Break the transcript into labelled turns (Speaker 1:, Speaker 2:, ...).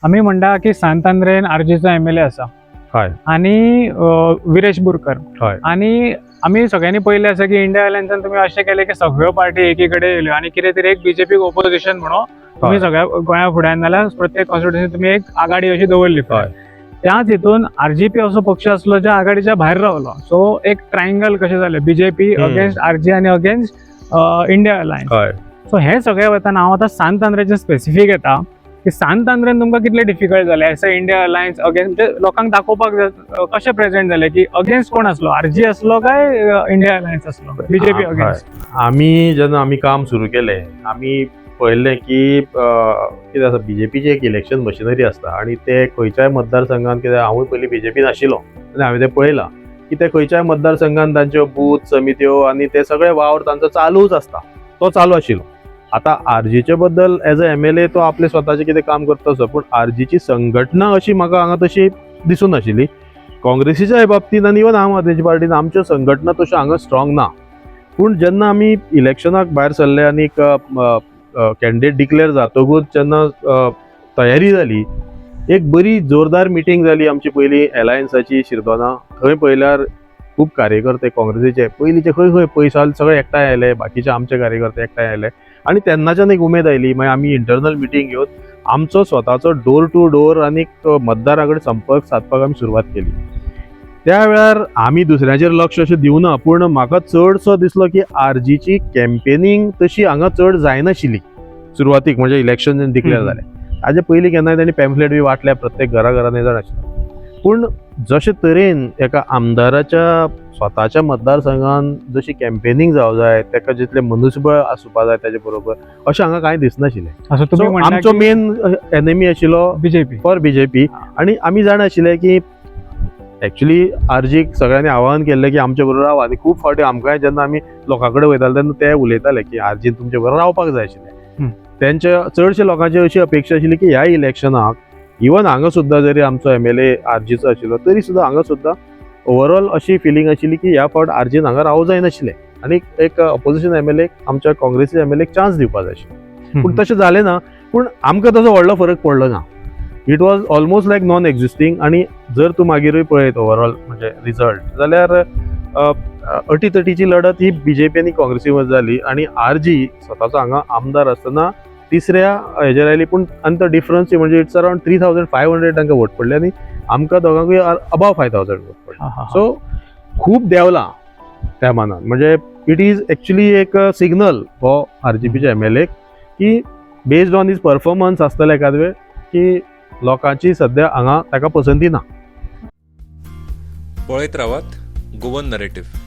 Speaker 1: आम्ही म्हणटा की सांतांद्रेन आरजीचो एमएलए आसा
Speaker 2: हय
Speaker 1: आणि विरेश बोरकर
Speaker 2: हय
Speaker 1: आणि आम्ही सगळ्यांनी पहिले आसा की इंडिया अलायन्सान तुम्ही अशें केले की सगळ्यो पार्टी एकीकडे येयल्यो आणि कितें तरी एक बीजेपीक ओपोजिशन म्हणून तुम्ही
Speaker 2: हय.
Speaker 1: सगळ्या गोंया फुड्यान नाल्यार प्रत्येक कॉन्स्टिट्युन्सी तुम्ही एक आघाडी अशी दवरली
Speaker 2: हय.
Speaker 1: त्याच हितून आरजीपी असो पक्ष आसलो ज्या आघाडीच्या भायर रावलो. सो एक ट्रायंगल कशें जालें बीजेपी अगेन्स्ट आरजी आणि अगेन्स्ट इंडिया अलायन्स.
Speaker 2: हय
Speaker 1: सो हे सगळे वताना हांव आतां सांतांद्रेचें स्पेसिफीक येता की सांतांद्रेन तुमकां कितले डिफिकल्ट जाले एस इंडिया अलायन्स अगेन्स्ट लोकांक दाखोवपाक कशें प्रेझेंट जालें की अगेन्स्ट कोण आसलो आरजी आसलो काय इंडिया अलायन्स आसलो बीजेपी अगेन्स्ट.
Speaker 2: आमी जेन्ना आमी काम सुरू केलें आमी पळयल्लें की कितें आसा बीजेपीची एक इलेक्शन मशिनरी आसता आनी ते खंयच्याय मतदारसंघात कित्याक हांवूय पयलीं बीजेपीन आशिल्लो आनी हांवें तें पळयलां की ते खंयच्याय मतदारसंघात तांच्यो बूथ समित्यो आनी ते सगळे वावर तांचो चालूच आसता तो चालू आशिल्लो. आतां आरजीचे बद्दल एज अ एमएलए तो आपले स्वताचें कितें काम करता असो पूण आरजीची संघटना अशी म्हाका हांगा तशी दिसून नाशिल्ली. काँग्रेसीच्या बाबतींत आनी इवन आम आदमी पार्टीन आमच्यो संघटना तश्यो हांगा स्ट्रॉंग ना. पूण जेन्ना आमी इलेक्शनाक भायर सरले आनी कॅन्डिडेट डिक्लेअर जातकूच जेन्ना तयारी जाली एक बरी जोरदार मिटींग जाली आमची पयली एलायन्साची शिरदोना. थंय पळयल्यार खूब कार्यकर्ते काँग्रेसीचे पयलींचे खंय खंय पयस सगळे एकठांय आयले बाकीचे आमचे कार्यकर्ते एकठांय आयले आनी तेन्नाच्यान एक उमेद आयली. मागीर आमी इंटरनल मिटींग घेवन आमचो स्वताचो डोर टू डोर आनी मतदारा कडेन संपर्क सादपाक आमी सुरवात केली. त्या वेळार आमी दुसऱ्याचेर लक्ष अशें दिवना पूण म्हाका चडसो दिसलो की आरजीची कॅम्पेनींग तशी हांगा चड जायनाशिल्ली सुरवातीक म्हणजे इलेक्शन डिक्लेअर जालें ताजे पयलीं केन्नाय तांणी पॅम्फलेट बी वाटल्या प्रत्येक घरा येजण आशिल्लो. पूण जशे तरेन एका आमदाराच्या स्वताच्या मतदारसंघान जशी कॅम्पेनींग जावं जाय तेका जितलें मनुसबळ आसुपा जाय ताजे बरोबर अशें हांगा कांय दिसनाशिल्लें.
Speaker 1: तुम्ही
Speaker 2: आमचो मेन एनिमी आशिल्लो
Speaker 1: बीजेपी
Speaker 2: फॉर बीजेपी आनी आमी जाण आशिल्ले की एक्चुअली आरजीक सगळ्यांनी आवाहन केल्लें की आमचे बरोबर रावा आनी खूब फावटी आमकांय जेन्ना आमी लोकां कडेन वयताले तेन्ना ते उलयताले की आरजीन तुमचे बरोबर रावपाक जाय आशिल्लें. तेंच्या चडशे लोकांची अशी अपेक्षा आशिल्ली की ह्या इलेक्शनाक इवन हांगा सुद्दां जरी आमचो एमएलए आरजीचो आशिल्लो तरी सुद्दां हांगा सुद्दां ओवरऑल अशी फिलींग आशिल्ली की ह्या फावट आरजीन हांगा रावूं जायनाशिल्लें आनी एक ऑपोजिशन एमएलए आमच्या काँग्रेसी एमएलएक चान्स दिवपाक जाय आशिल्लो. पूण तशें जालें ना. पूण आमकां तसो व्हडलो फरक पडलो ना. It was almost like non existing आनी जर तूं मागीरूय पळयत ओवरऑल म्हणजे रिजल्ट जाल्यार अटीतटीची लढत ही बीजेपी आनी काँग्रेसी मदीं जाली आनी आरजी स्वताचो हांगा आमदार आसतना तिसऱ्या हेजेर आयली. पूण आनी तो डिफरन्स म्हणजे इट्स अरावंड 3500 तांकां वोट पडले आनी आमकां दोगांकूय अबाव 5000 वोट पडले. सो खूब देंवलां त्या मानान म्हणजे इट इज एक्चुली एक सिग्नल हो आरजीपीच्या एमएलएक की बेस्ड ऑन हीज परफॉर्मन्स आसतले एकाद वेळ की लोकांची सध्या हांगा ताका पसंती ना.
Speaker 3: पळयत रावात गोवन नरेटिव्ह.